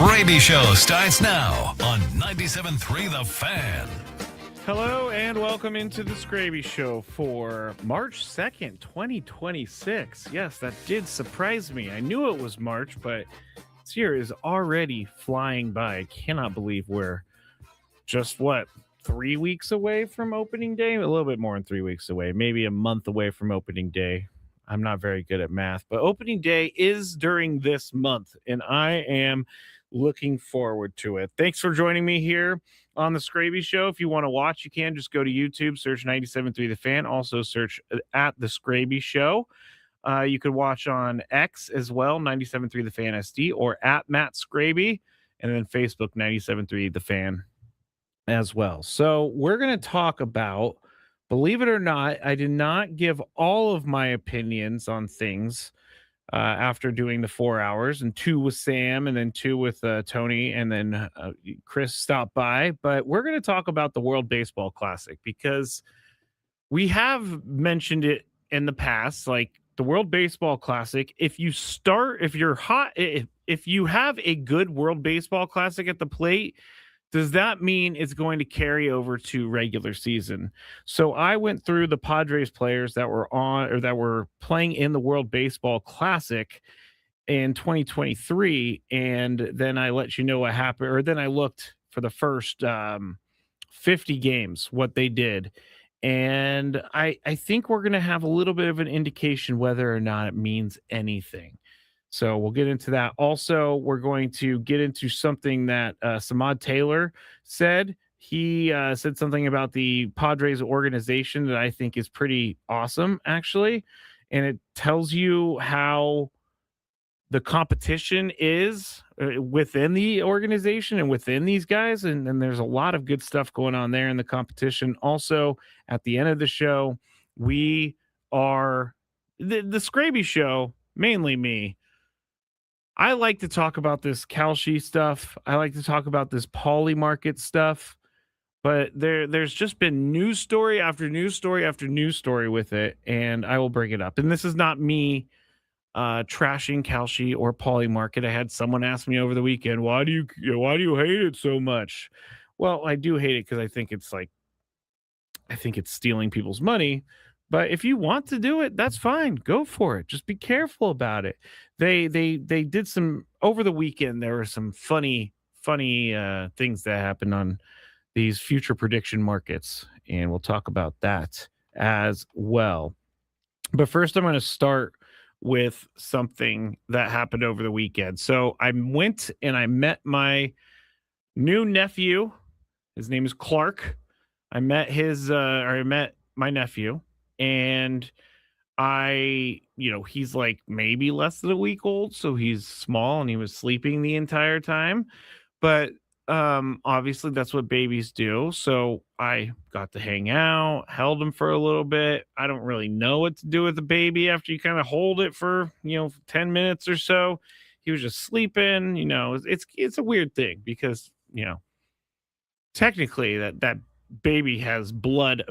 Skraby Show starts now on 97.3 The Fan. Hello and welcome into the Skraby Show for March 2nd, 2026. Yes, that did surprise me. I knew it was March, but this year is already flying by. I cannot believe we're just, 3 weeks away from opening day? A little bit more than 3 weeks away, maybe a month away from opening day. I'm not very good at math, but opening day is during this month, and I am looking forward to it. Thanks for joining me here on the Skraby Show. If you want to watch, you can just go to YouTube, search 97.3 The Fan. Also search at the Skraby Show. You could watch on X as well, 97.3 The Fan SD, or at Matt Skraby, and then Facebook 97.3 The Fan as well. So we're going to talk about, believe it or not, I did not give all of my opinions on things after doing the 4 hours, and 2 with Sam, and then 2 with Tony, and then Chris stopped by. But we're going to talk about the World Baseball Classic because we have mentioned it in the past, like the World Baseball Classic. If you have a good World Baseball Classic at the plate, does that mean it's going to carry over to regular season? So I went through the Padres players that were on or that were playing in the World Baseball Classic in 2023, and then I let you know what happened, or then I looked for the first 50 games, what they did. And I think we're going to have a little bit of an indication whether or not it means anything. So we'll get into that. Also, we're going to get into something that Samad Taylor said. He said something about the Padres organization that I think is pretty awesome, actually. And it tells you how the competition is within the organization and within these guys. And there's a lot of good stuff going on there in the competition. Also, at the end of the show, we are the Skraby Show, mainly me. I like to talk about this Kalshi stuff. I like to talk about this poly market stuff, but there's just been news story after news story after news story with it, and I will bring it up. And this is not me trashing Kalshi or poly market. I had someone ask me over the weekend, why do you hate it so much? Well, I do hate it because I think it's stealing people's money. But if you want to do it, that's fine. Go for it. Just be careful about it. They did some over the weekend. There were some funny things that happened on these future prediction markets, and we'll talk about that as well. But first, I'm going to start with something that happened over the weekend. So I went and I met my new nephew. His name is Clark. I met my nephew. And he's like maybe less than a week old, so he's small and he was sleeping the entire time. But obviously that's what babies do. So I got to hang out, held him for a little bit. I don't really know what to do with a baby after you kind of hold it for 10 minutes or so. He was just sleeping. It's a weird thing because technically that baby has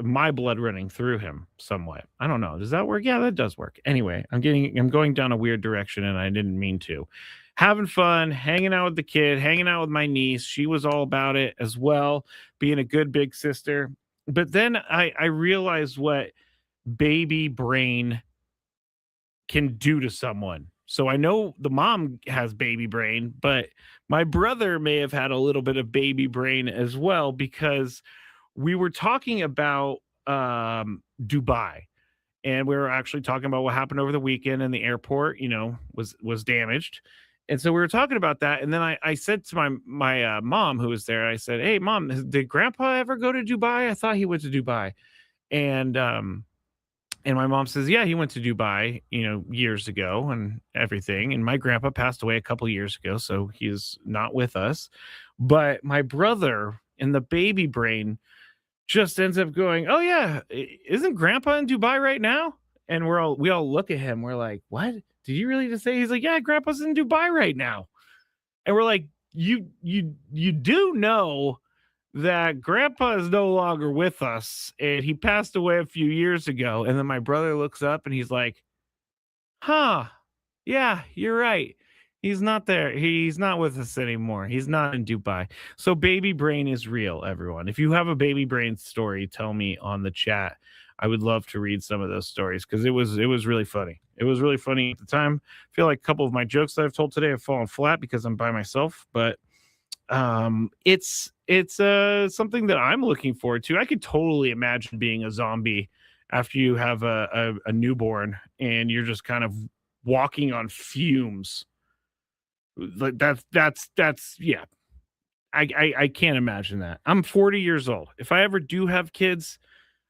my blood running through him somewhat. I don't know. Does that work? Yeah, that does work. Anyway, I'm going down a weird direction and I didn't mean to. Having fun, hanging out with the kid, hanging out with my niece. She was all about it as well, being a good big sister. But then I realized what baby brain can do to someone. So I know the mom has baby brain, but my brother may have had a little bit of baby brain as well, because we were talking about Dubai, and we were actually talking about what happened over the weekend, and the airport, was damaged. And so we were talking about that. And then I said to my mom, who was there, I said, "Hey, Mom, did Grandpa ever go to Dubai? I thought he went to Dubai." And my mom says, "Yeah, he went to Dubai, years ago and everything. And my grandpa passed away a couple years ago, so he's not with us. But my brother in the baby brain just ends up going, 'Oh yeah, isn't Grandpa in Dubai right now?'" And we all look at him. We're like, "What? Did you really just say?" He's like, "Yeah, Grandpa's in Dubai right now." And we're like, you do know that Grandpa is no longer with us, and he passed away a few years ago." And then my brother looks up and he's like, "Huh, yeah, you're right. He's not there. He's not with us anymore. He's not in Dubai. So baby brain is real, everyone. If you have a baby brain story, tell me on the chat. I would love to read some of those stories because it was really funny. It was really funny at the time. I feel like a couple of my jokes that I've told today have fallen flat because I'm by myself, but it's something that I'm looking forward to. I could totally imagine being a zombie after you have a newborn and you're just kind of walking on fumes. Like that's yeah. I can't imagine that. I'm 40 years old. If I ever do have kids,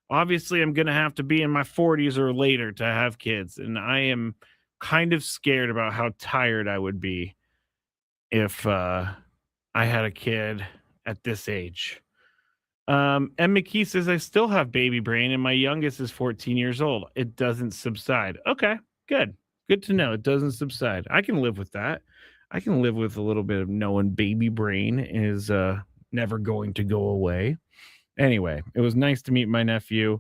obviously I'm gonna have to be in my 40s or later to have kids. And I am kind of scared about how tired I would be if I had a kid at this age. And McKee says I still have baby brain and my youngest is 14 years old. It doesn't subside. Okay, good. Good to know. It doesn't subside. I can live with that. I can live with a little bit of knowing baby brain is never going to go away. Anyway, it was nice to meet my nephew.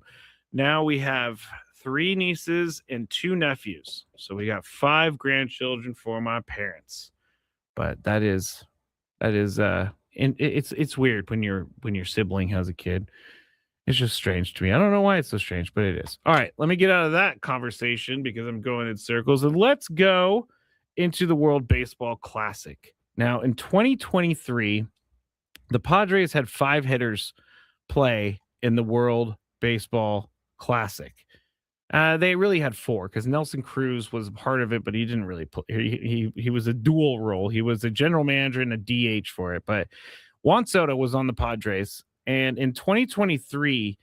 Now we have 3 nieces and 2 nephews. So we got 5 grandchildren for my parents. But and it's weird when your sibling has a kid. It's just strange to me. I don't know why it's so strange, but it is. All right, let me get out of that conversation because I'm going in circles, and let's go into the World Baseball Classic. Now, in 2023, the Padres had 5 hitters play in the World Baseball Classic. They really had 4 because Nelson Cruz was part of it, but he didn't really play. He was a dual role. He was a general manager and a DH for it. But Juan Soto was on the Padres, and in 2023,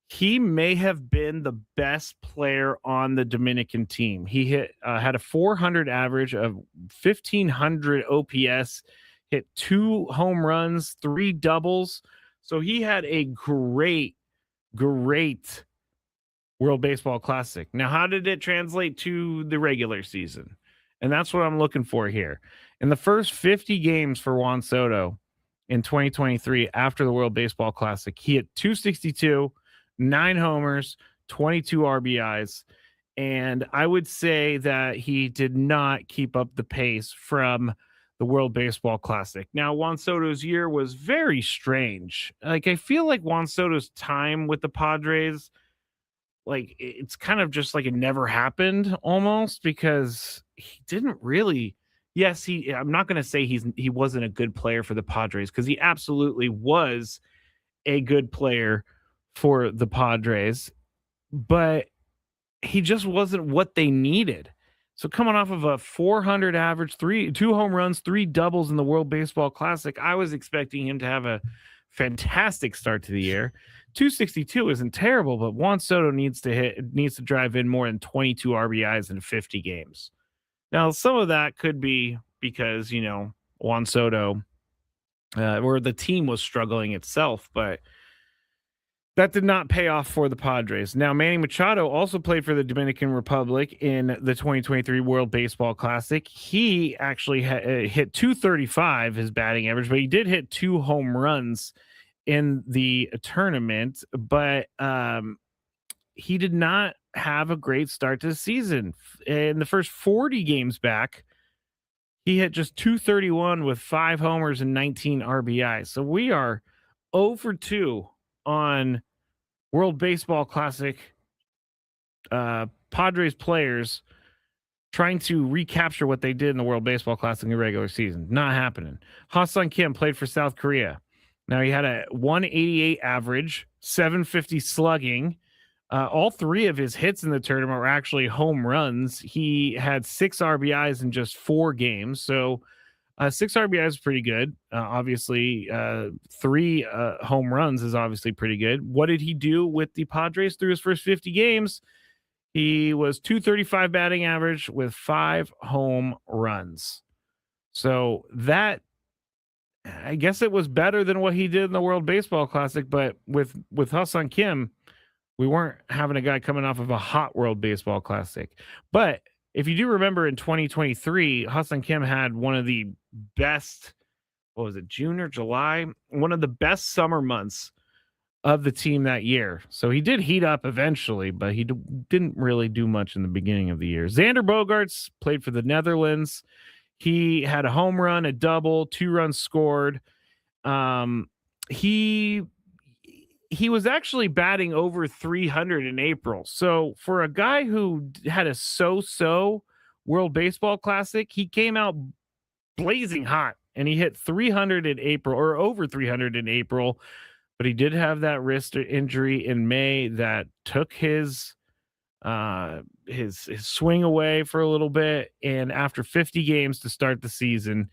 he may have been the best player on the Dominican team. He had a 400 average of 1500 OPS, hit 2 home runs, 3 doubles. So he had a great World Baseball Classic. Now, how did it translate to the regular season? And that's what I'm looking for here. In the first 50 games for Juan Soto in 2023 after the World Baseball Classic, he hit 262, 9 homers, 22 RBIs. And I would say that he did not keep up the pace from the World Baseball Classic. Now, Juan Soto's year was very strange. Like, I feel like Juan Soto's time with the Padres, like, it's kind of just like it never happened almost because he didn't really. Yes, I'm not going to say he wasn't a good player for the Padres because he absolutely was a good player for the Padres, but he just wasn't what they needed. So coming off of a 400 average, 2 home runs, 3 doubles in the World Baseball Classic, I was expecting him to have a fantastic start to the year. 262 isn't terrible, but Juan Soto needs to drive in more than 22 RBIs in 50 games. Now, some of that could be because, Juan Soto or the team was struggling itself, but that did not pay off for the Padres. Now, Manny Machado also played for the Dominican Republic in the 2023 World Baseball Classic. He actually hit 235, his batting average, but he did hit 2 home runs in the tournament, but he did not have a great start to the season. In the first 40 games back, he hit just 231 with 5 homers and 19 RBIs. So we are 0 for 2 on World Baseball Classic Padres players trying to recapture what they did in the World Baseball Classic in the regular season. Not happening. Ha-Seong Kim played for South Korea. Now, he had a 188 average, 750 slugging. All 3 of his hits in the tournament were actually home runs. He had 6 RBIs in just 4 games. So 6 RBIs is pretty good. Obviously, 3 home runs is obviously pretty good. What did he do with the Padres through his first 50 games? He was 235 batting average with 5 home runs. So that, I guess it was better than what he did in the World Baseball Classic, but with Ha-Seong Kim, we weren't having a guy coming off of a hot World Baseball Classic. But if you do remember in 2023, Ha-Seong Kim had one of the best, June or July? One of the best summer months of the team that year. So he did heat up eventually, but he didn't really do much in the beginning of the year. Xander Bogaerts played for the Netherlands. He had a home run, a double, 2 runs scored. He was actually batting over 300 in April. So for a guy who had a so-so World Baseball Classic, he came out blazing hot and he hit 300 in April, or over 300 in April, but he did have that wrist injury in May that took his swing away for a little bit, and after 50 games to start the season,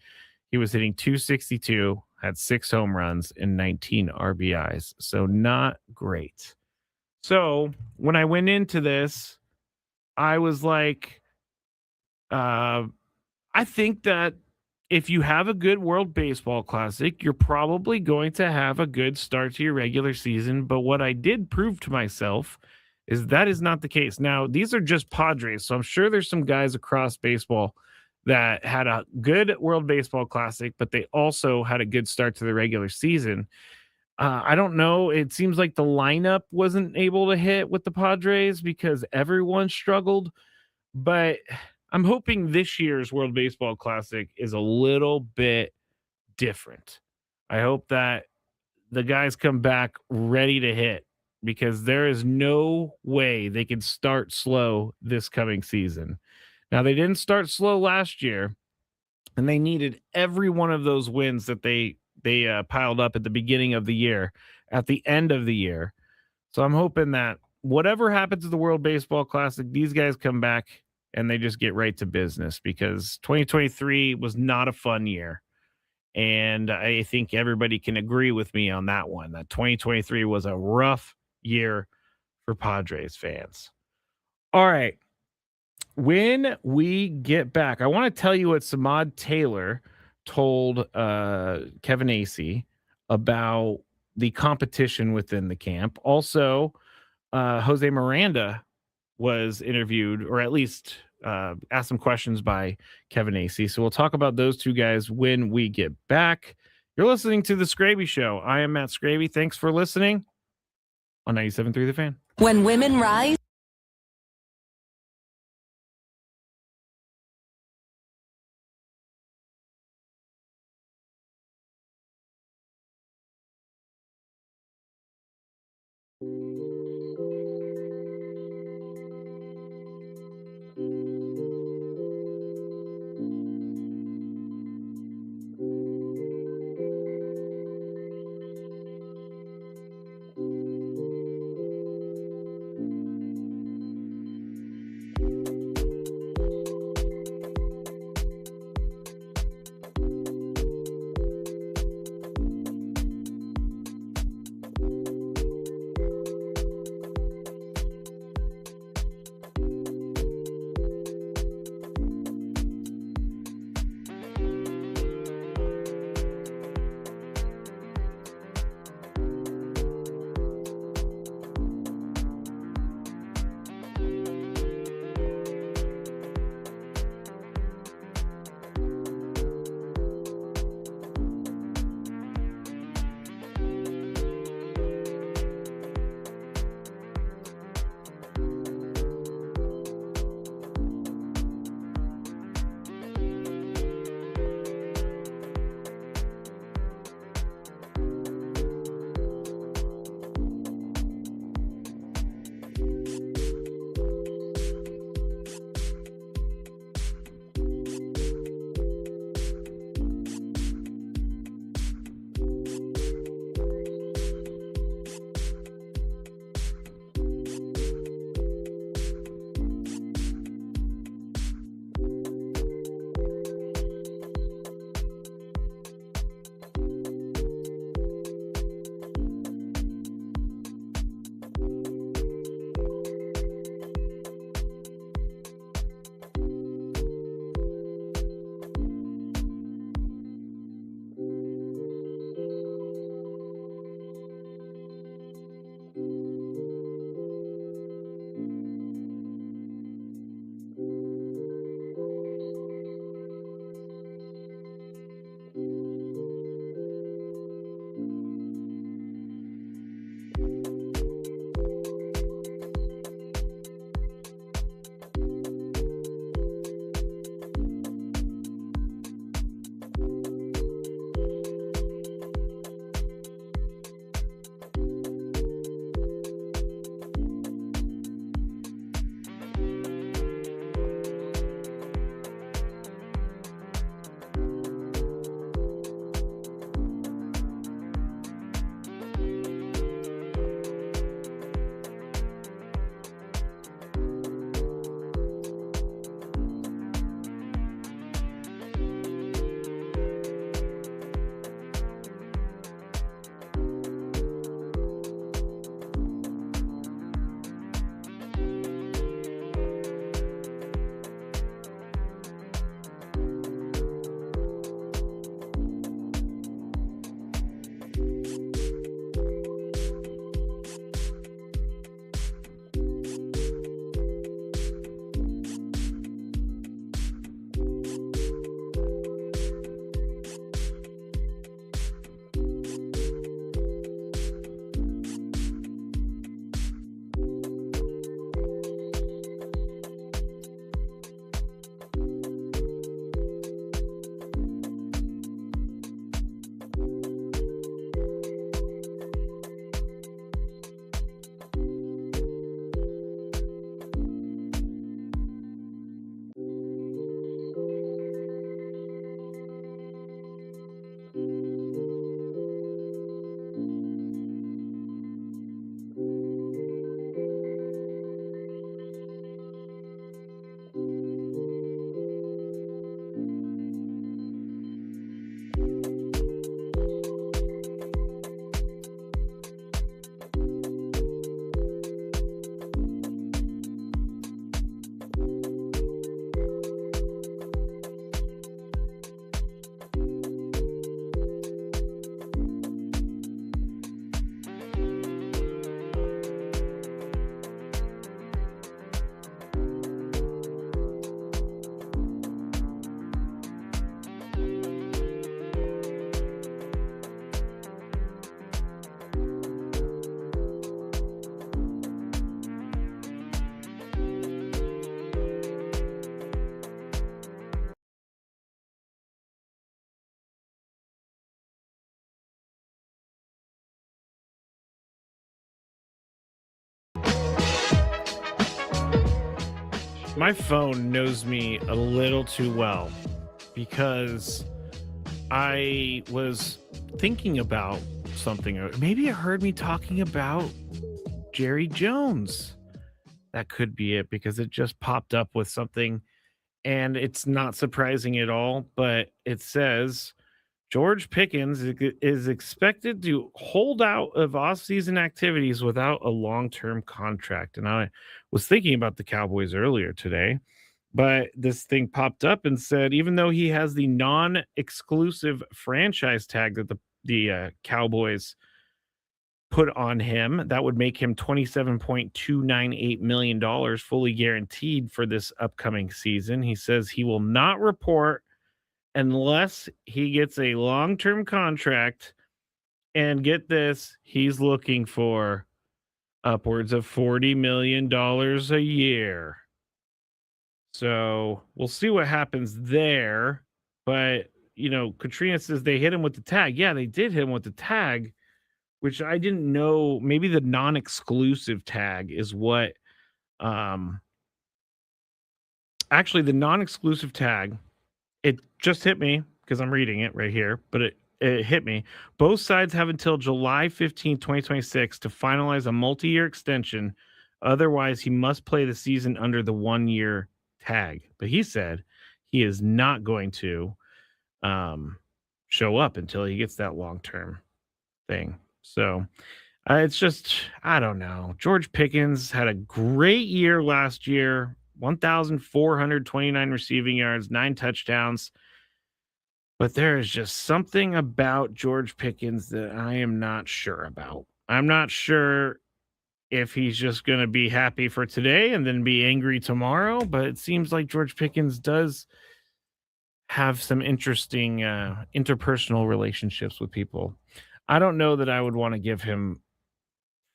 he was hitting 262, had 6 home runs and 19 RBIs. So not great. So when I went into this, I was like, I think that if you have a good World Baseball Classic, you're probably going to have a good start to your regular season. But what I did prove to myself is that is not the case. Now, these are just Padres, so I'm sure there's some guys across baseball that had a good World Baseball Classic, but they also had a good start to the regular season. I don't know. It seems like the lineup wasn't able to hit with the Padres because everyone struggled, but I'm hoping this year's World Baseball Classic is a little bit different. I hope that the guys come back ready to hit because there is no way they can start slow this coming season. Now, they didn't start slow last year, and they needed every one of those wins that they piled up at the beginning of the year, at the end of the year. So I'm hoping that whatever happens to the World Baseball Classic, these guys come back and they just get right to business, because 2023 was not a fun year. And I think everybody can agree with me on that one, that 2023 was a rough year for Padres fans. All right. When we get back, I want to tell you what Samad Taylor told Kevin Acee about the competition within the camp. Also, Jose Miranda was interviewed, or at least asked some questions by Kevin Acee. So we'll talk about those two guys when we get back. You're listening to The Skraby Show. I am Matt Skraby. Thanks for listening on 97.3 The Fan. When women rise, My phone knows me a little too well because I was thinking about something, or maybe it heard me talking about Jerry Jones. That could be it because it just popped up with something and it's not surprising at all. But it says George Pickens is expected to hold out of offseason activities without a long term contract. And I was thinking about the Cowboys earlier today, but this thing popped up and said even though he has the non exclusive franchise tag that the Cowboys put on him, that would make him $27.298 million fully guaranteed for this upcoming season. He says he will not report unless he gets a long-term contract, and get this, he's looking for upwards of $40 million a year. So we'll see what happens there. But, Katrina says they hit him with the tag. Yeah, they did hit him with the tag, which I didn't know. Maybe the non-exclusive tag is what, actually the non-exclusive tag, it just hit me because I'm reading it right here, but it hit me. Both sides have until July 15th, 2026 to finalize a multi-year extension. Otherwise, he must play the season under the 1-year tag. But he said he is not going to show up until he gets that long-term thing. So it's just, I don't know. George Pickens had a great year last year, 1,429 receiving yards, 9 touchdowns. But there is just something about George Pickens that I am not sure about. I'm not sure if he's just going to be happy for today and then be angry tomorrow, but it seems like George Pickens does have some interesting interpersonal relationships with people. I don't know that I would want to give him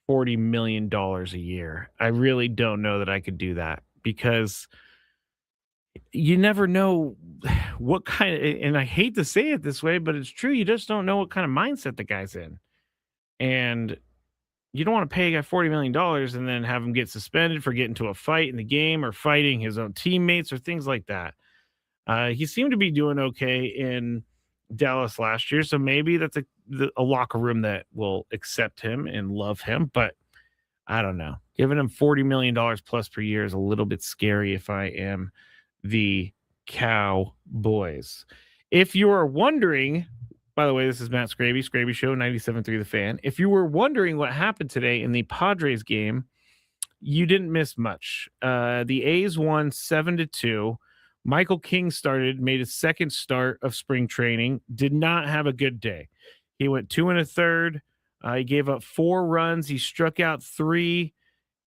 $40 million a year. I really don't know that I could do that because you never know what kind of, and I hate to say it this way, but it's true. You just don't know what kind of mindset the guy's in. And you don't want to pay a guy $40 million and then have him get suspended for getting into a fight in the game or fighting his own teammates or things like that. He seemed to be doing okay in Dallas last year. So maybe that's a locker room that will accept him and love him. But I don't know. Giving him $40 million plus per year is a little bit scary if I am the Cowboys. If you are wondering, by the way, this is Matt Skraby Show, 97.3 The Fan. If you were wondering what happened today in the Padres game, you didn't miss much. The A's won 7-2. Michael King made his second start of spring training, did not have a good day. He went 2 1/3. He gave up 4 runs. He struck out 3.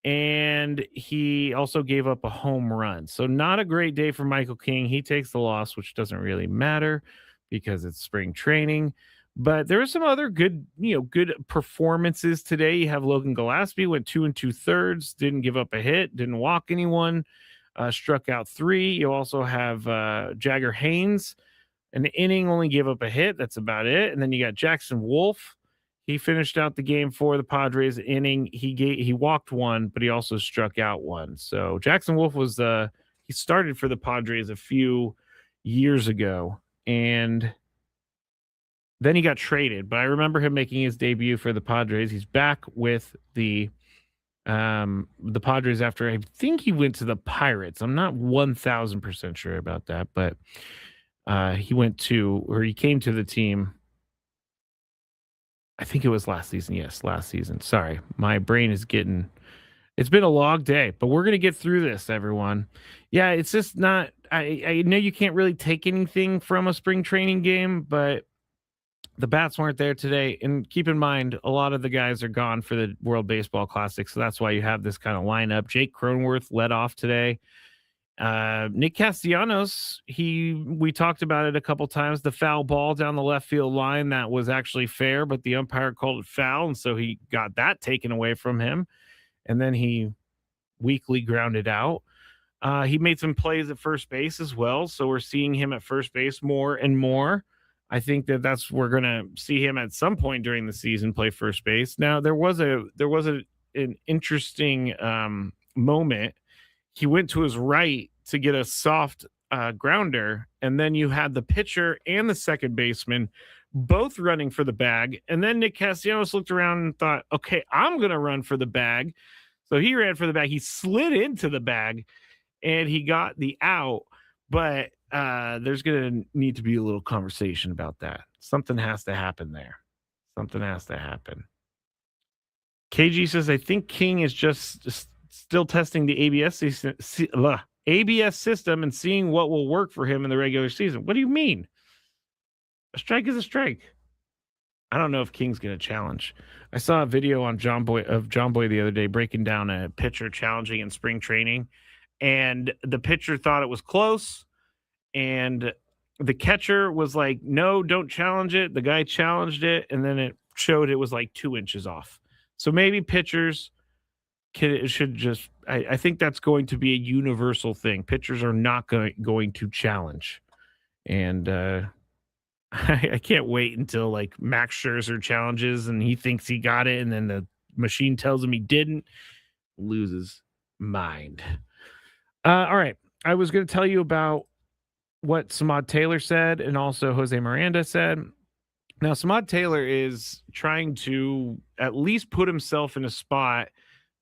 And he also gave up a home run. So not a great day for Michael King. He takes the loss, which doesn't really matter because it's spring training. But there are some other good performances today. You have Logan Gillespie went 2 2/3, didn't give up a hit, didn't walk anyone, struck out 3. You also have Jagger Haynes, an inning, only gave up a hit. That's about it. And then you got Jackson Wolf. He finished out the game for the Padres inning. He walked 1, but he also struck out 1. So Jackson Wolf was he started for the Padres a few years ago, and then he got traded. But I remember him making his debut for the Padres. He's back with the Padres after I think he went to the Pirates. I'm not 1,000% sure about that, but he came to the team. I think it was last season. Yes, last season. Sorry. My brain is it's been a long day, but we're going to get through this, everyone. Yeah, it's just not, I know you can't really take anything from a spring training game, but the bats weren't there today. And keep in mind, a lot of the guys are gone for the World Baseball Classic. So that's why you have this kind of lineup. Jake Cronenworth led off today. Nick Castellanos, we talked about it a couple times, the foul ball down the left field line that was actually fair, but the umpire called it foul, and so he got that taken away from him, and then he weakly grounded out. He made some plays at first base as well, so we're seeing him at first base more and more. I think we're going to see him at some point during the season play first base. Now there was an interesting moment. he went to his right to get a soft grounder, and then you had the pitcher and the second baseman both running for the bag. And then Nick Castellanos looked around and thought, okay, I'm going to run for the bag. So he ran for the bag. He slid into the bag and he got the out. But there's going to need to be a little conversation about that. Something has to happen there. Something has to happen. KG says, I think King is just still testing the ABS system and seeing what will work for him in the regular season. What do you mean? A strike is a strike. I don't know if King's going to challenge. I saw a video on John Boy the other day breaking down a pitcher challenging in spring training, and the pitcher thought it was close, and the catcher was like, no, don't challenge it. The guy challenged it, and then it showed it was like 2 inches off. So maybe pitchers should just, I think that's going to be a universal thing. Pitchers are not going to challenge. And I can't wait until like Max Scherzer challenges and he thinks he got it, and then the machine tells him he didn't. Loses mind. All right. I was going to tell you about what Samad Taylor said and also Jose Miranda said. Now, Samad Taylor is trying to at least put himself in a spot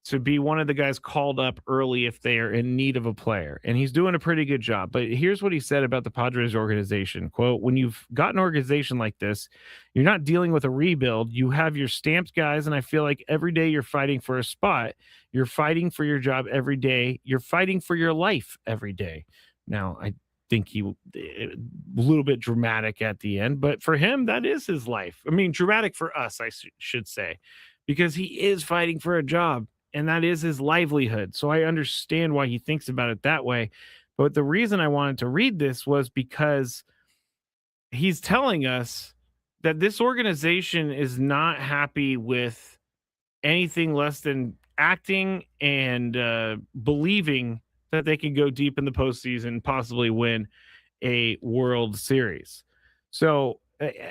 to be one of the guys called up early if they are in need of a player. And he's doing a pretty good job. But here's what he said about the Padres organization. Quote, when you've got an organization like this, you're not dealing with a rebuild. You have your stamped guys, and I feel like every day you're fighting for a spot. You're fighting for your job every day. You're fighting for your life every day. Now, I think he a little bit dramatic at the end, but for him, that is his life. I mean, dramatic for us, I should say, because he is fighting for a job. And that is his livelihood. So I understand why he thinks about it that way. But the reason I wanted to read this was because he's telling us that this organization is not happy with anything less than acting and believing that they can go deep in the postseason, possibly win a World Series. So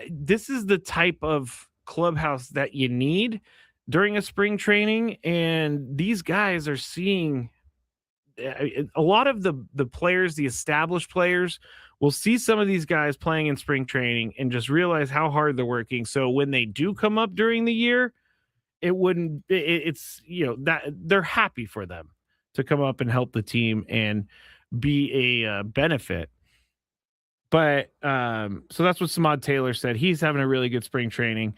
this is the type of clubhouse that you need during a spring training, and these guys are seeing a lot of the players, the established players, will see some of these guys playing in spring training and just realize how hard they're working. So when they do come up during the year, it's that they're happy for them to come up and help the team and be a benefit. But so that's what Samad Taylor said. He's having a really good spring training.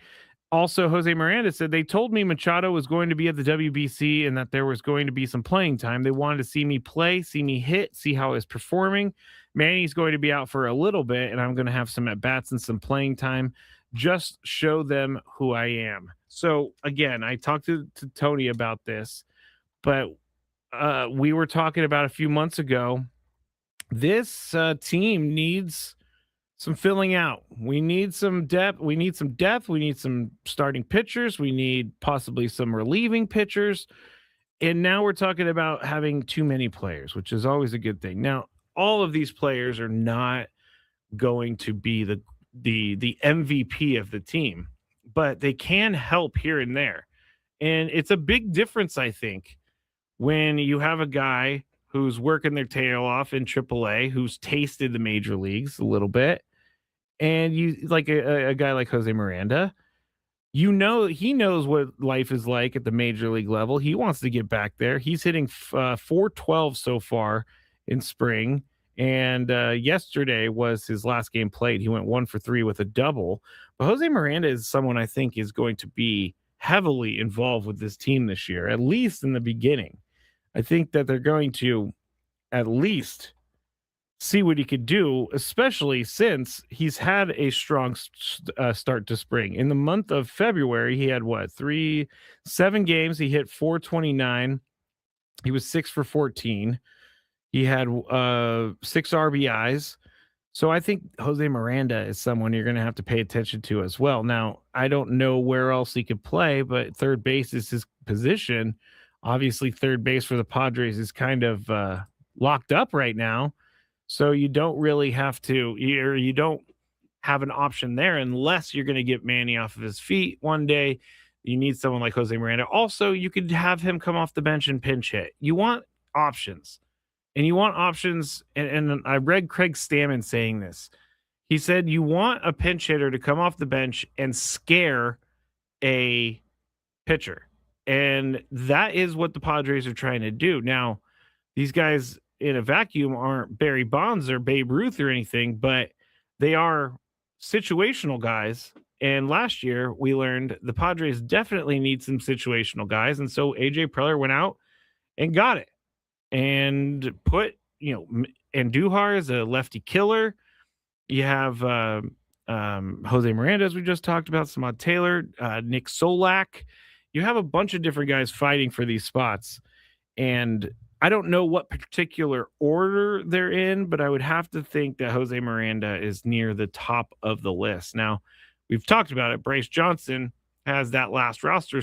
Also, Jose Miranda said, they told me Machado was going to be at the WBC and that there was going to be some playing time. They wanted to see me play, see me hit, see how I was performing. Manny's going to be out for a little bit, and I'm going to have some at-bats and some playing time. Just show them who I am. So, again, I talked to Tony about this, but we were talking about a few months ago. This team needs some filling out. We need some depth. We need some starting pitchers. We need possibly some relieving pitchers. And now we're talking about having too many players, which is always a good thing. Now, all of these players are not going to be the MVP of the team, but they can help here and there. And it's a big difference, I think, when you have a guy who's working their tail off in AAA, who's tasted the major leagues a little bit, and you like a guy like Jose Miranda, he knows what life is like at the major league level. He wants to get back there. He's hitting 412 so far in spring, and yesterday was his last game played. He went 1 for 3 with a double. But Jose Miranda is someone I think is going to be heavily involved with this team this year, at least in the beginning. I think that they're going to at least see what he could do, especially since he's had a strong start to spring. In the month of February, he had 7 games. He hit 429. He was 6 for 14. He had 6 RBIs. So I think Jose Miranda is someone you're going to have to pay attention to as well. Now, I don't know where else he could play, but third base is his position. Obviously, third base for the Padres is kind of locked up right now. So you don't really have to, you don't have an option there unless you're going to get Manny off of his feet one day. You need someone like Jose Miranda. Also, you could have him come off the bench and pinch hit. You want options. And you want options. And I read Craig Stammen saying this. He said you want a pinch hitter to come off the bench and scare a pitcher. And that is what the Padres are trying to do. Now, these guys in a vacuum aren't Barry Bonds or Babe Ruth or anything, but they are situational guys. And last year we learned the Padres definitely need some situational guys. And so AJ Preller went out and got it and put, Andujar as a lefty killer. You have Jose Miranda, as we just talked about, Samad Taylor, Nick Solak. You have a bunch of different guys fighting for these spots. And I don't know what particular order they're in, but I would have to think that Jose Miranda is near the top of the list. Now, we've talked about it. Bryce Johnson has that last roster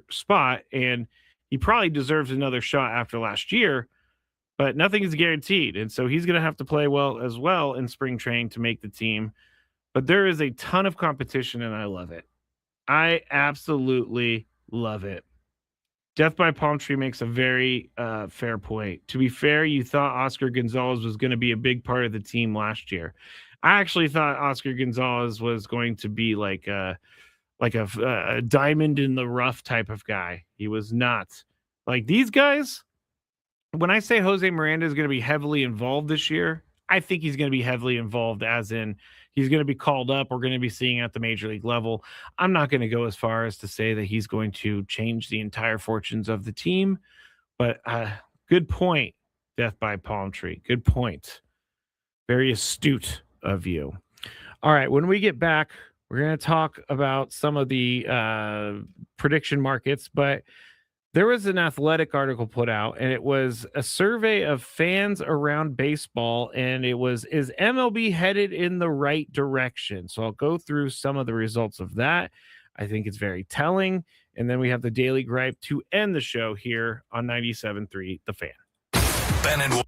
spot, and he probably deserves another shot after last year, but nothing is guaranteed. And so he's going to have to play well as well in spring training to make the team. But there is a ton of competition, and I love it. I absolutely love it. Death by Palm Tree makes a very fair point. To be fair, you thought Oscar Gonzalez was going to be a big part of the team last year. I actually thought Oscar Gonzalez was going to be like a diamond in the rough type of guy. He was not. Like these guys, when I say Jose Miranda is going to be heavily involved this year, I think he's going to be heavily involved as in he's going to be called up. We're going to be seeing at the major league level. I'm not going to go as far as to say that he's going to change the entire fortunes of the team, but good point, Death by Palm Tree. Good point. Very astute of you. All right, when we get back, we're going to talk about some of the prediction markets, but there was an Athletic article put out, and it was a survey of fans around baseball, and it was, is MLB headed in the right direction? So I'll go through some of the results of that. I think it's very telling. And then we have the Daily Gripe to end the show here on 97.3 The Fan. Ben and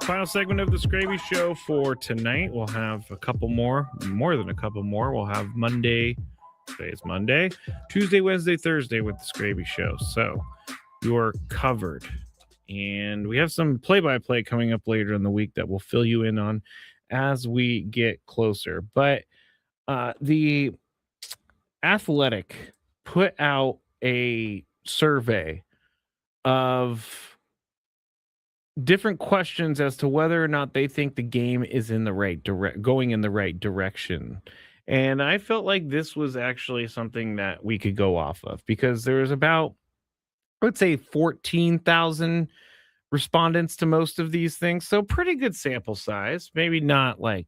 Final segment of the Skraby Show for tonight. We'll have a couple more than a couple more. We'll have Monday. Today is Monday, Tuesday, Wednesday, Thursday with the Skraby Show. So you're covered. And we have some play-by-play coming up later in the week that we'll fill you in on as we get closer. But the Athletic put out a survey of different questions as to whether or not they think the game is in the right going in the right direction. And I felt like this was actually something that we could go off of because there was about, I would say, 14,000 respondents to most of these things. So pretty good sample size, maybe not like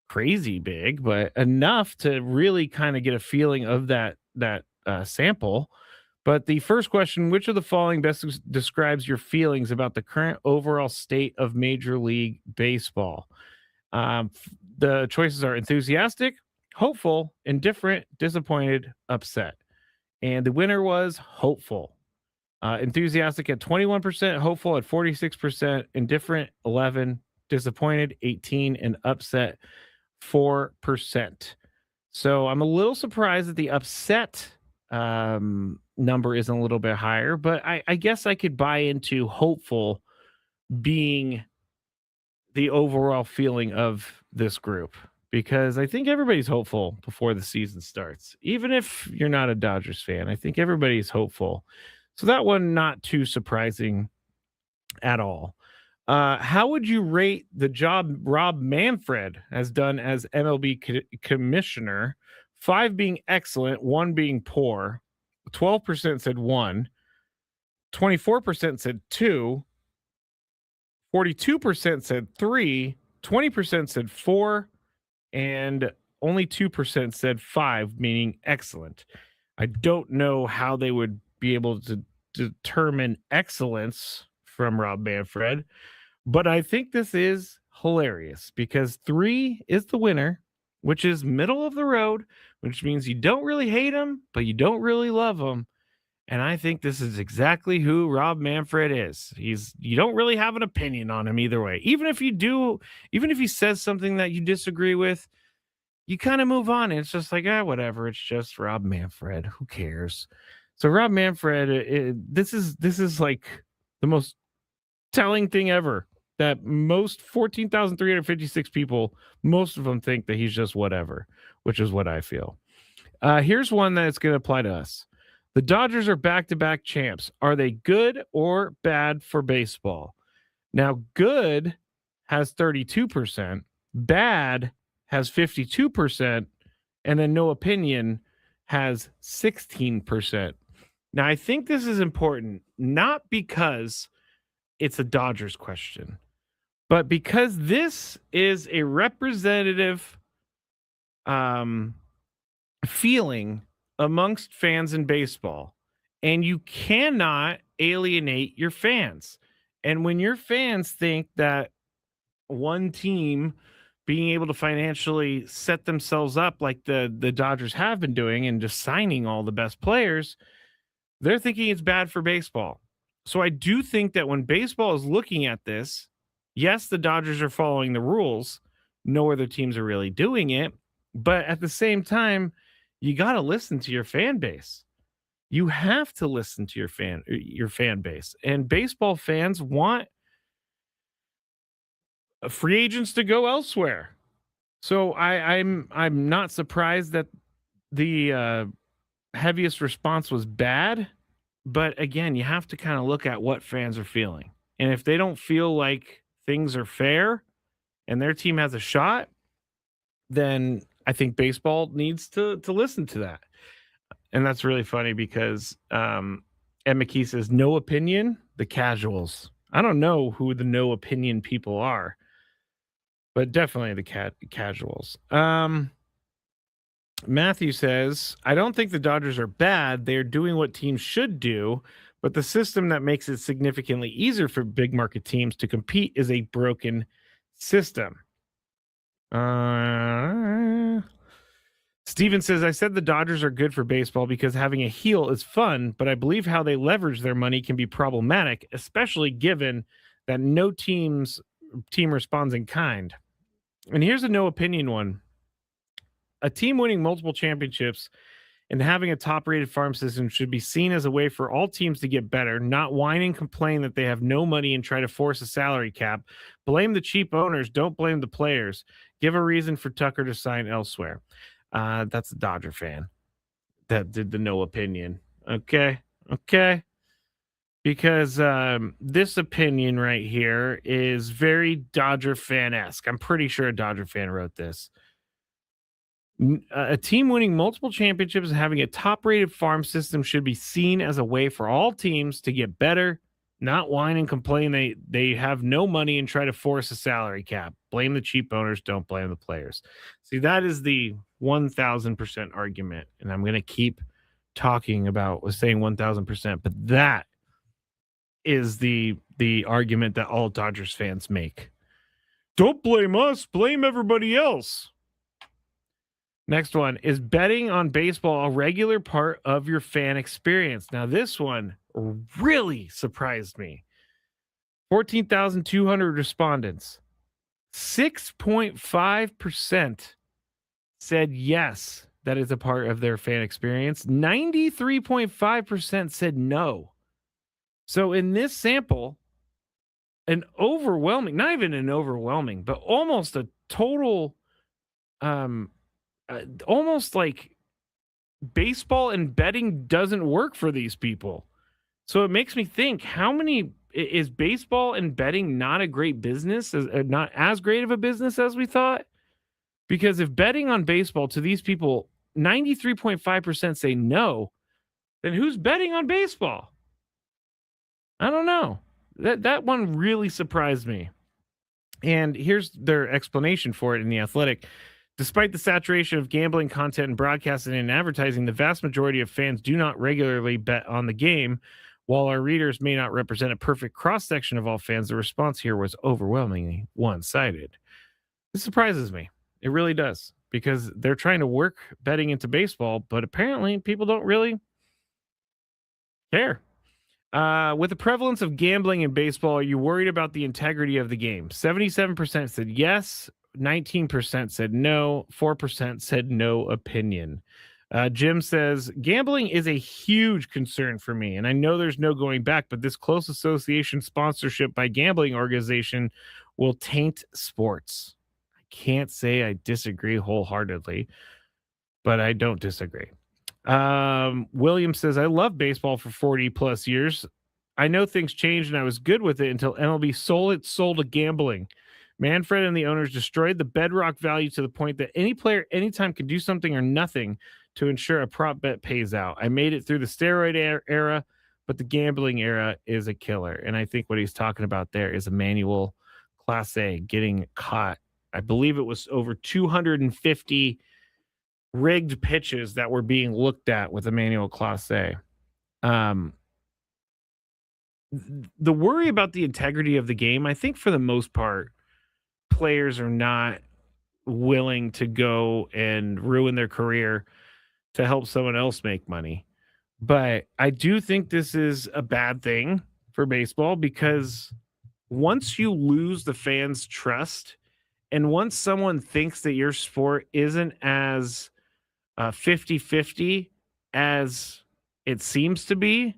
crazy big, but enough to really kind of get a feeling of that sample. But the first question, which of the following best describes your feelings about the current overall state of Major League Baseball? The choices are enthusiastic, hopeful, indifferent, disappointed, upset. And the winner was hopeful. Enthusiastic at 21%, hopeful at 46%, indifferent 11%, disappointed 18%, and upset 4%. So I'm a little surprised that the upset number is a little bit higher, but I guess I could buy into hopeful being the overall feeling of this group because I think everybody's hopeful before the season starts. Even if you're not a Dodgers fan, I think everybody's hopeful. So that one, not too surprising at all. How would you rate the job Rob Manfred has done as MLB commissioner? 5 being excellent, 1 being poor. 12% said 1. 24% said 2. 42% said 3. 20% said 4. And only 2% said 5, meaning excellent. I don't know how they would be able to determine excellence from Rob Manfred, but I think this is hilarious because 3 is the winner, which is middle of the road, which means you don't really hate him, but you don't really love him. And I think this is exactly who Rob Manfred is. You don't really have an opinion on him either way. Even if you do, even if he says something that you disagree with, you kind of move on. And it's just like, whatever. It's just Rob Manfred. Who cares? So Rob Manfred, this is like the most telling thing ever. That most 14,356 people, most of them think that he's just whatever, which is what I feel. Here's one that's going to apply to us. The Dodgers are back-to-back champs. Are they good or bad for baseball? Now, good has 32%, bad has 52%, and then no opinion has 16%. Now, I think this is important, not because it's a Dodgers question, but because this is a representative feeling amongst fans in baseball, and you cannot alienate your fans. And when your fans think that one team being able to financially set themselves up like the Dodgers have been doing and just signing all the best players, they're thinking it's bad for baseball. So I do think that when baseball is looking at this, yes, the Dodgers are following the rules. No other teams are really doing it. But at the same time, you got to listen to your fan base. You have to listen to your fan base. And baseball fans want free agents to go elsewhere. So I'm not surprised that the heaviest response was bad. But again, you have to kind of look at what fans are feeling. And if they don't feel like things are fair and their team has a shot, then I think baseball needs to listen to that. And that's really funny because Ed McKee says, no opinion, the casuals. I don't know who the no opinion people are, but definitely the casuals. Matthew says, I don't think the Dodgers are bad. They're doing what teams should do, but the system that makes it significantly easier for big market teams to compete is a broken system. Steven says, I said the Dodgers are good for baseball because having a heel is fun, but I believe how they leverage their money can be problematic, especially given that no teams team responds in kind. And here's a no opinion one. A team winning multiple championships and having a top rated farm system should be seen as a way for all teams to get better, not whine and complain that they have no money and try to force a salary cap. Blame the cheap owners, don't blame the players. Give a reason for Tucker to sign elsewhere. That's a Dodger fan that did the no opinion. Okay. Because this opinion right here is very Dodger fan-esque. I'm pretty sure a Dodger fan wrote this. A team winning multiple championships and having a top-rated farm system should be seen as a way for all teams to get better, not whine and complain they have no money and try to force a salary cap. Blame the cheap owners, don't blame the players. See, that is the 1,000% argument, and I'm going to keep talking about saying 1,000%, but that is the argument that all Dodgers fans make. Don't blame us, blame everybody else. Next one, is betting on baseball a regular part of your fan experience? Now, this one really surprised me. 14,200 respondents. 6.5% said yes, that is a part of their fan experience. 93.5% said no. So in this sample, an overwhelming, not even an overwhelming, but almost a total almost like baseball and betting doesn't work for these people. So it makes me think, how many is baseball and betting not a great business, not as great of a business as we thought? Because if betting on baseball to these people, 93.5% say no, then who's betting on baseball? I don't know. That one really surprised me. And here's their explanation for it in The Athletic. Despite the saturation of gambling content and broadcasting and advertising, the vast majority of fans do not regularly bet on the game. While our readers may not represent a perfect cross-section of all fans, the response here was overwhelmingly one-sided. This surprises me. It really does, because they're trying to work betting into baseball, but apparently people don't really care. With the prevalence of gambling in baseball, are you worried about the integrity of the game? 77% said yes. 19% said no, 4% said no opinion. Jim says, gambling is a huge concern for me, and I know there's no going back, but this close association sponsorship by gambling organization will taint sports. I can't say I disagree wholeheartedly, but I don't disagree. William says, I love baseball for 40 plus years. I know things changed and I was good with it until MLB sold its soul to gambling. Manfred and the owners destroyed the bedrock value to the point that any player anytime can do something or nothing to ensure a prop bet pays out. I made it through the steroid era, but the gambling era is a killer. And I think what he's talking about there is Emmanuel Class A getting caught. I believe it was over 250 rigged pitches that were being looked at with Emmanuel Class A. The worry about the integrity of the game, I think for the most part, players are not willing to go and ruin their career to help someone else make money. But I do think this is a bad thing for baseball, because once you lose the fans' trust, and once someone thinks that your sport isn't as 50-50 as it seems to be,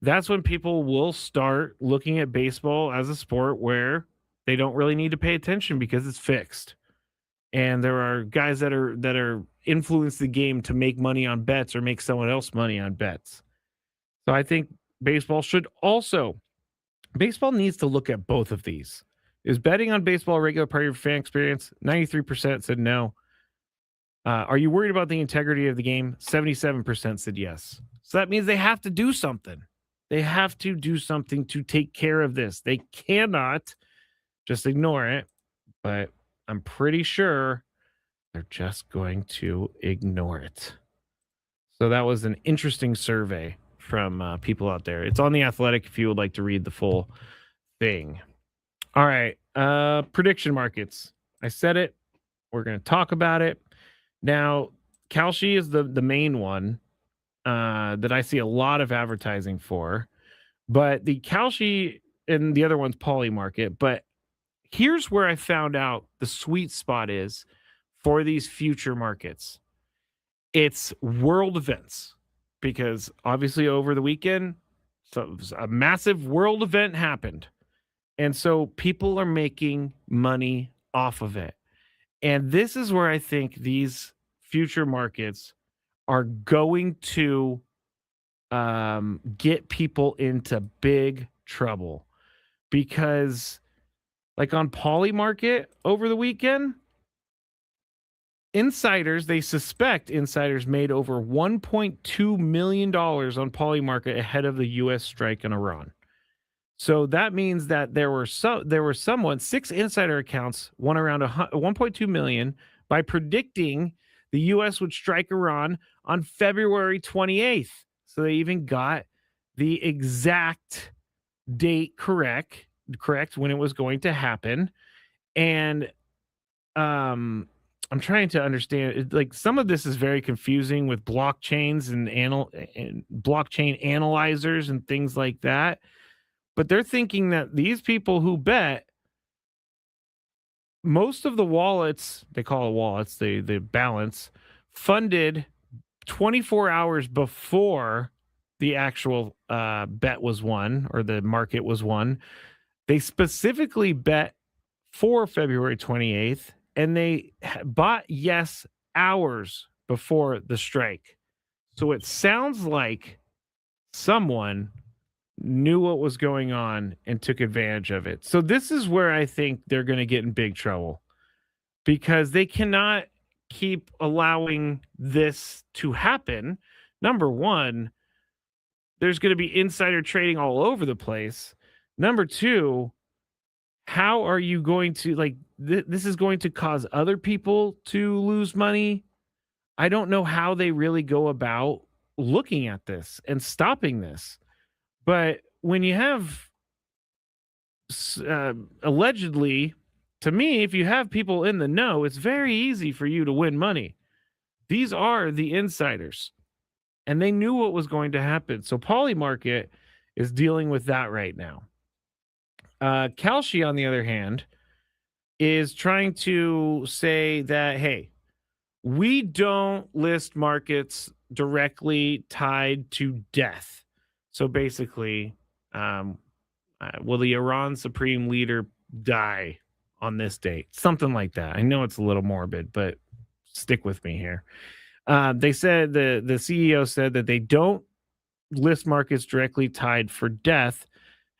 that's when people will start looking at baseball as a sport where they don't really need to pay attention because it's fixed. And there are guys that are influence the game to make money on bets or make someone else money on bets. So I think baseball needs to look at both of these. Is betting on baseball a regular part of your fan experience? 93% said no. Are you worried about the integrity of the game? 77% said yes. So that means they have to do something. They have to do something to take care of this. They cannot just ignore it, but I'm pretty sure they're just going to ignore it. So that was an interesting survey from people out there. It's on The Athletic if you would like to read the full thing. All right. Prediction markets. I said it. We're going to talk about it. Now, Kalshi is the main one that I see a lot of advertising for. But the Kalshi and the other one's Poly Market. But here's where I found out the sweet spot is for these future markets. It's world events, because obviously over the weekend, so a massive world event happened. And so people are making money off of it. And this is where I think these future markets are going to get people into big trouble, because like on Poly Market over the weekend, they suspect insiders made over $1.2 million on Poly Market ahead of the U.S. strike in Iran. So that means that there were 6 insider accounts won around 1.2 million by predicting the U.S. would strike Iran on February 28th. So they even got the exact date correct when it was going to happen. And I'm trying to understand, like, some of this is very confusing with blockchains and blockchain analyzers and things like that. But they're thinking that these people who bet, most of the wallets, they call it wallets, the balance, funded 24 hours before the actual bet was won, or the market was won. They specifically bet for February 28th, and they bought yes hours before the strike. So it sounds like someone knew what was going on and took advantage of it. So this is where I think they're going to get in big trouble, because they cannot keep allowing this to happen. Number one, there's going to be insider trading all over the place. Number two, how are you going to, like, this is going to cause other people to lose money. I don't know how they really go about looking at this and stopping this. But when you have allegedly, to me, if you have people in the know, it's very easy for you to win money. These are the insiders, and they knew what was going to happen. So Poly Market is dealing with that right now. Kalshi, on the other hand, is trying to say that, hey, we don't list markets directly tied to death. So basically, will the Iran supreme leader die on this date? Something like that. I know it's a little morbid, but stick with me here. They said the CEO said that they don't list markets directly tied for death.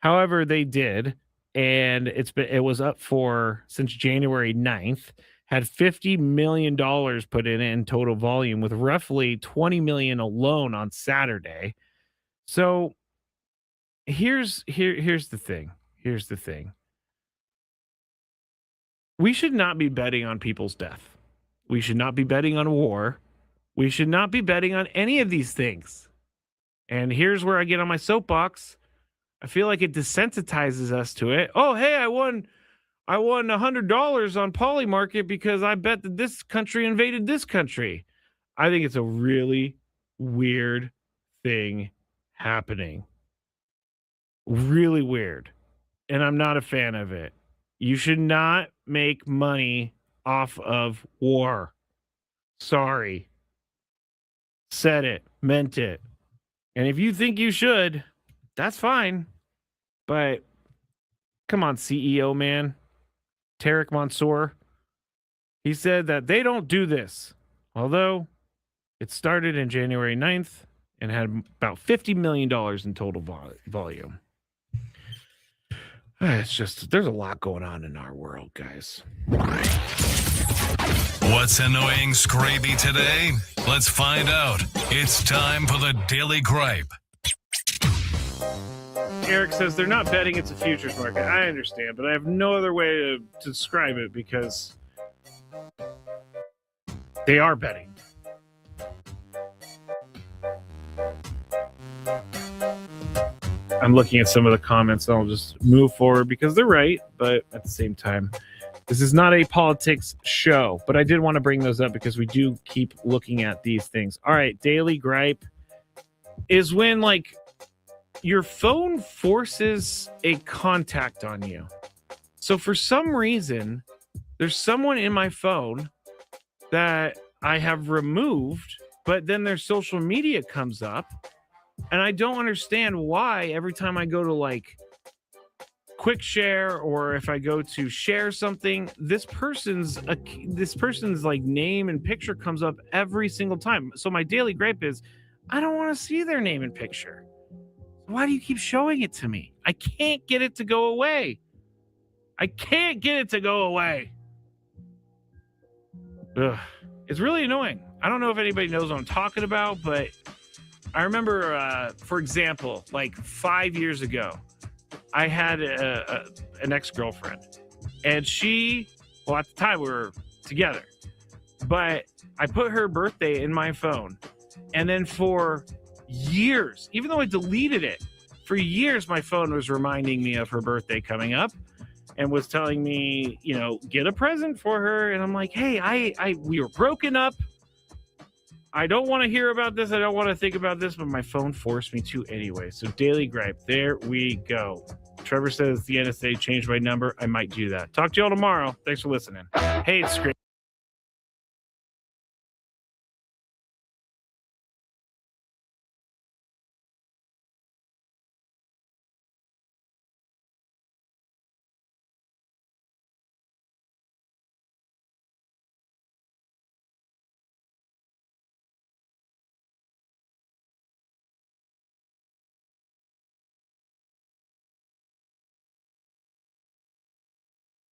However, they did, and it was up for since January 9th. Had $50 million put in total volume, with roughly 20 million alone on Saturday. So here's the thing. Here's the thing. We should not be betting on people's death. We should not be betting on war. We should not be betting on any of these things. And here's where I get on my soapbox. I feel like it desensitizes us to it. Oh, hey, I won $100 on Poly Market because I bet that this country invaded this country. I think it's a really weird thing happening. Really weird. And I'm not a fan of it. You should not make money off of war. Sorry. Said it. Meant it. And if you think you should, that's fine. But come on, CEO man. Tarek Mansour. He said that they don't do this. Although it started in January 9th and had about $50 million in total volume. It's just, there's a lot going on in our world, guys. What's annoying Skraby today? Let's find out. It's time for the Daily Gripe. Eric says they're not betting it's a futures market. I understand, but I have no other way to describe it, because they are betting. I'm looking at some of the comments, and I'll just move forward because they're right, but at the same time, this is not a politics show, but I did want to bring those up because we do keep looking at these things. All right, Daily Gripe is when, like, your phone forces a contact on you. So for some reason, there's someone in my phone that I have removed, but then their social media comes up, and I don't understand why every time I go to like quick share or if I go to share something, this person's like name and picture comes up every single time. So my daily gripe is I don't want to see their name and picture. Why do you keep showing it to me? I can't get it to go away. Ugh. It's really annoying. I don't know if anybody knows what I'm talking about, but I remember, for example, like 5 years ago, I had an ex-girlfriend, and well, at the time we were together, but I put her birthday in my phone, and then for years, even though I deleted it, for years my phone was reminding me of her birthday coming up and was telling me, get a present for her. And I'm like, hey, we were broken up. I don't want to hear about this. I don't want to think about this, but my phone forced me to anyway. So daily gripe, there we go. Trevor says the NSA changed my number. I might do that. Talk to y'all tomorrow. Thanks for listening. Hey, it's Skraby.